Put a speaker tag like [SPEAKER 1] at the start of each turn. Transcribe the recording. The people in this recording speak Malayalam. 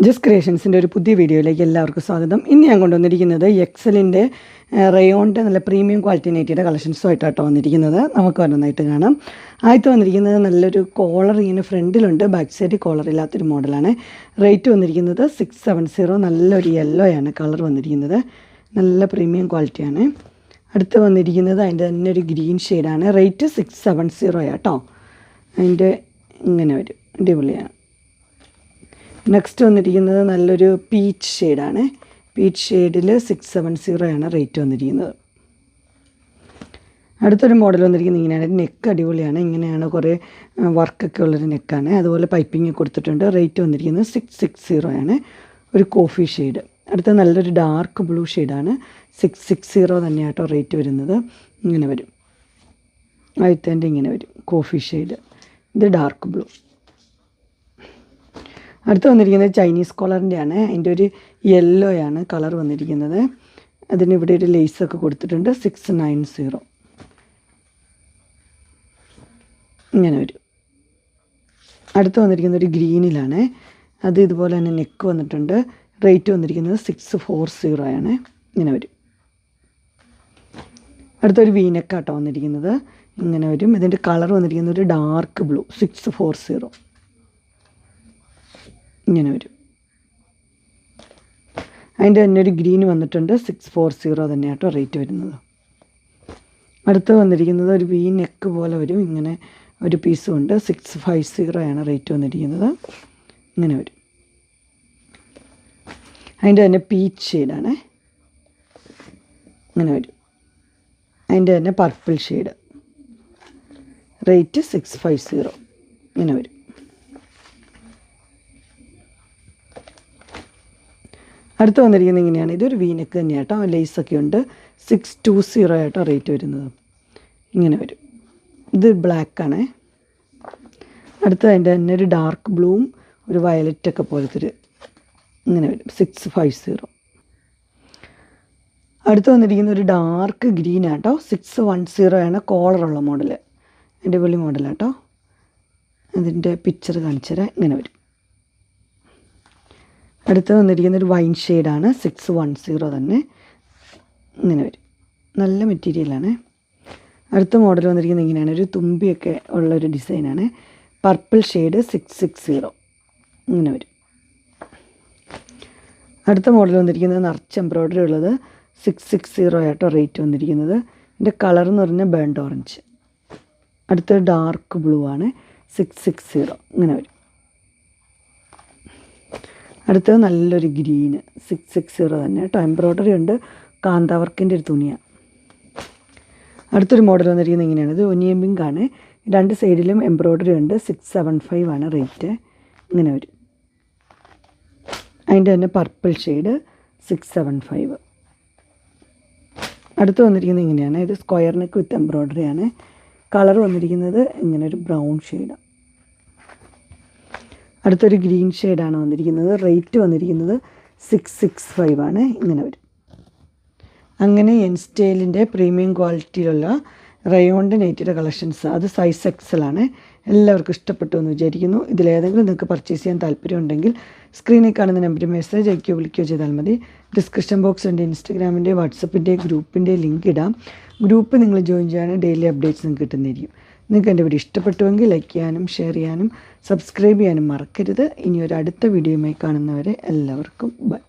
[SPEAKER 1] ജസ്റ്റ് ക്രിയേഷൻസിൻ്റെ ഒരു പുതിയ വീഡിയോയിലേക്ക് എല്ലാവർക്കും സ്വാഗതം. ഇന്ന് ഞാൻ കൊണ്ടുവന്നിരിക്കുന്നത് എക്സലിൻ്റെ റയോണിൻ്റെ നല്ല പ്രീമിയം ക്വാളിറ്റി നൈറ്റിയുടെ കളക്ഷൻസുമായിട്ടാട്ടോ വന്നിരിക്കുന്നത്. നമുക്ക് ഓരോന്നായിട്ട് കാണാം. ആദ്യത്തെ വന്നിരിക്കുന്നത് നല്ലൊരു കോളർ ഇങ്ങനെ ഫ്രണ്ടിലുണ്ട്, ബാക്ക് സൈഡ് കോളർ ഇല്ലാത്തൊരു മോഡലാണ്. റേറ്റ് വന്നിരിക്കുന്നത് 670. നല്ലൊരു യെല്ലോ ആണ് കളർ വന്നിരിക്കുന്നത്, നല്ല പ്രീമിയം ക്വാളിറ്റിയാണ്. അടുത്ത് വന്നിരിക്കുന്നത് അതിൻ്റെ തന്നെ ഒരു ഗ്രീൻ ഷെയ്ഡാണ്. റേറ്റ് 670 ആട്ടോ. അതിൻ്റെ ഇങ്ങനെ വരും, അടിപൊളിയാണ്. നെക്സ്റ്റ് വന്നിരിക്കുന്നത് നല്ലൊരു പീച്ച് ഷെയ്ഡാണ്. പീച്ച് ഷെയ്ഡിൽ 670 ആണ് റേറ്റ് വന്നിരിക്കുന്നത്. അടുത്തൊരു മോഡൽ വന്നിരിക്കുന്നത് ഇങ്ങനെയാണ്. നെക്ക് അടിപൊളിയാണ്, ഇങ്ങനെയാണ് കുറേ വർക്കൊക്കെ ഉള്ളൊരു നെക്കാണ്. അതുപോലെ പൈപ്പിങ് കൊടുത്തിട്ടുണ്ട്. റേറ്റ് വന്നിരിക്കുന്നത് 660 ആണ്. ഒരു കോഫി ഷെയ്ഡ്. അടുത്ത നല്ലൊരു ഡാർക്ക് ബ്ലൂ ഷെയ്ഡാണ്. 660 തന്നെയാട്ടോ റേറ്റ് വരുന്നത്. ഇങ്ങനെ വരും, ആദ്യത്തെ ഇങ്ങനെ വരും കോഫി ഷെയ്ഡ്. ഇത് ഡാർക്ക് ബ്ലൂ. അടുത്ത് വന്നിരിക്കുന്നത് ചൈനീസ് കോളറിൻ്റെ ആണ്. അതിൻ്റെ ഒരു യെല്ലോ ആണ് കളർ വന്നിരിക്കുന്നത്. അതിനിവിടെ ഒരു ലേസൊക്കെ കൊടുത്തിട്ടുണ്ട്. 690 ഇങ്ങനെ വരും. അടുത്ത് വന്നിരിക്കുന്ന ഒരു ഗ്രീനിലാണ്. അത് ഇതുപോലെ തന്നെ നെക്ക് വന്നിട്ടുണ്ട്. റേറ്റ് വന്നിരിക്കുന്നത് 640 ആണ്. ഇങ്ങനെ വരും. അടുത്തൊരു വീനെക്കാട്ടോ വന്നിരിക്കുന്നത്, ഇങ്ങനെ വരും. ഇതിൻ്റെ കളർ വന്നിരിക്കുന്നത് ഒരു ഡാർക്ക് ബ്ലൂ. 640 ഇങ്ങനെ വരും. അതിൻ്റെ തന്നെ ഒരു ഗ്രീൻ വന്നിട്ടുണ്ട്. 640 തന്നെയാട്ടോ റേറ്റ് വരുന്നത്. അടുത്ത് വന്നിരിക്കുന്നത് ഒരു വി നെക്ക് പോലെ വരും, ഇങ്ങനെ ഒരു പീസും ഉണ്ട്. 650 ആണ് റേറ്റ് വന്നിരിക്കുന്നത്. ഇങ്ങനെ വരും. അതിൻ്റെ തന്നെ പീച്ച് ഷെയ്ഡാണ്, ഇങ്ങനെ വരും. അതിൻ്റെ തന്നെ പർപ്പിൾ ഷെയ്ഡ്. റേറ്റ് 650 ഇങ്ങനെ വരും. അടുത്ത് വന്നിരിക്കുന്നത് ഇങ്ങനെയാണ്. ഇതൊരു വീനെക്ക് തന്നെയാട്ടോ, ലേസൊക്കെ ഉണ്ട്. 620 ആയിട്ടോ റേറ്റ് വരുന്നത്. ഇങ്ങനെ വരും. ഇത് ബ്ലാക്കാണ്. അടുത്ത് അതിൻ്റെ തന്നെ ഒരു ഡാർക്ക് ബ്ലൂവും ഒരു വയലറ്റൊക്കെ പോലത്തെ ഒരു ഇങ്ങനെ വരും. 650. അടുത്ത് വന്നിരിക്കുന്ന ഒരു ഡാർക്ക് ഗ്രീൻ ആട്ടോ. 610 ആണ് കോളറുള്ള മോഡൽ. അടിപൊളി മോഡലാട്ടോ. അതിൻ്റെ പിക്ചർ കാണിച്ചു തരാം. ഇങ്ങനെ വരും. അടുത്ത് വന്നിരിക്കുന്ന ഒരു വൈൻ ഷെയ്ഡാണ്. 610 തന്നെ. ഇങ്ങനെ വരും. നല്ല മെറ്റീരിയലാണ്. അടുത്ത മോഡൽ വന്നിരിക്കുന്നത് ഇങ്ങനെയാണ്. ഒരു തുമ്പിയൊക്കെ ഉള്ളൊരു ഡിസൈനാണ്. Purple shade. 660 ഇങ്ങനെ വരും. അടുത്ത മോഡൽ വന്നിരിക്കുന്നത് നിറച്ച് എംബ്രോയ്ഡറി ഉള്ളത്. 660 ആയിട്ടോ റേറ്റ് വന്നിരിക്കുന്നത്. ഇതിൻ്റെ കളർ എന്ന് പറഞ്ഞാൽ ബേൺഡ് ഓറഞ്ച്. അടുത്ത ഡാർക്ക് ബ്ലൂ ആണ്. 660 ഇങ്ങനെ വരും. അടുത്തത് നല്ലൊരു ഗ്രീന്. 660 തന്നെ കേട്ടോ. എംബ്രോയ്ഡറി ഉണ്ട്, കാന്താവർക്കിൻ്റെ ഒരു തുണിയാണ്. അടുത്തൊരു മോഡൽ വന്നിരിക്കുന്നത് ഇങ്ങനെയാണ്. ഇത് ഒനിയൻ പിങ്ക് ആണ്. രണ്ട് സൈഡിലും എംബ്രോയ്ഡറി ഉണ്ട്. 675 ആണ് റേറ്റ്. ഇങ്ങനെ വരും. അതിൻ്റെ തന്നെ പർപ്പിൾ ഷെയ്ഡ്. 675. അടുത്ത് വന്നിരിക്കുന്നത് ഇങ്ങനെയാണ്. ഇത് സ്ക്വയർ നെക്ക് വിത്ത് എംബ്രോയ്ഡറി ആണ്. കളർ വന്നിരിക്കുന്നത് ഇങ്ങനെ ഒരു ബ്രൗൺ ഷെയ്ഡാണ്. അടുത്തൊരു ഗ്രീൻ ഷെയ്ഡാണ് വന്നിരിക്കുന്നത്. റേറ്റ് വന്നിരിക്കുന്നത് 665 ആണ്. ഇങ്ങനെ വരും. അങ്ങനെ എൻ സ്റ്റൈലിൻ്റെ പ്രീമിയം ക്വാളിറ്റിയിലുള്ള റയോണിൻ്റെ നൈറ്റിയുടെ കളക്ഷൻസ്, അത് സൈസ് XL ആണ്. എല്ലാവർക്കും ഇഷ്ടപ്പെട്ടു എന്ന് വിചാരിക്കുന്നു. ഇതിലേതെങ്കിലും നിങ്ങൾക്ക് പർച്ചേസ് ചെയ്യാൻ താല്പര്യമുണ്ടെങ്കിൽ സ്ക്രീനിൽ കാണുന്ന നമ്പറിൽ മെസ്സേജ് അയക്കുകയോ വിളിക്കുകയോ ചെയ്താൽ മതി. ഡിസ്ക്രിപ്ഷൻ ബോക്സ് ഉണ്ട്. ഇൻസ്റ്റഗ്രാമിൻ്റെ, വാട്സപ്പിൻ്റെ, ഗ്രൂപ്പിൻ്റെ ലിങ്ക് ഇടാം. ഗ്രൂപ്പ് നിങ്ങൾ ജോയിൻ ചെയ്യാനും ഡെയിലി അപ്ഡേറ്റ്സ് നിങ്ങൾക്ക് കിട്ടുന്നതായിരിക്കും. നിങ്ങൾക്ക് എൻ്റെ വീഡിയോ ഇഷ്ടപ്പെട്ടുവെങ്കിൽ ലൈക്ക് ചെയ്യാനും ഷെയർ ചെയ്യാനും സബ്സ്ക്രൈബ് ചെയ്യാനും മറക്കരുത്. ഇനി ഒരു അടുത്ത വീഡിയോയുമായി കാണുന്നവരെ എല്ലാവർക്കും ബൈ.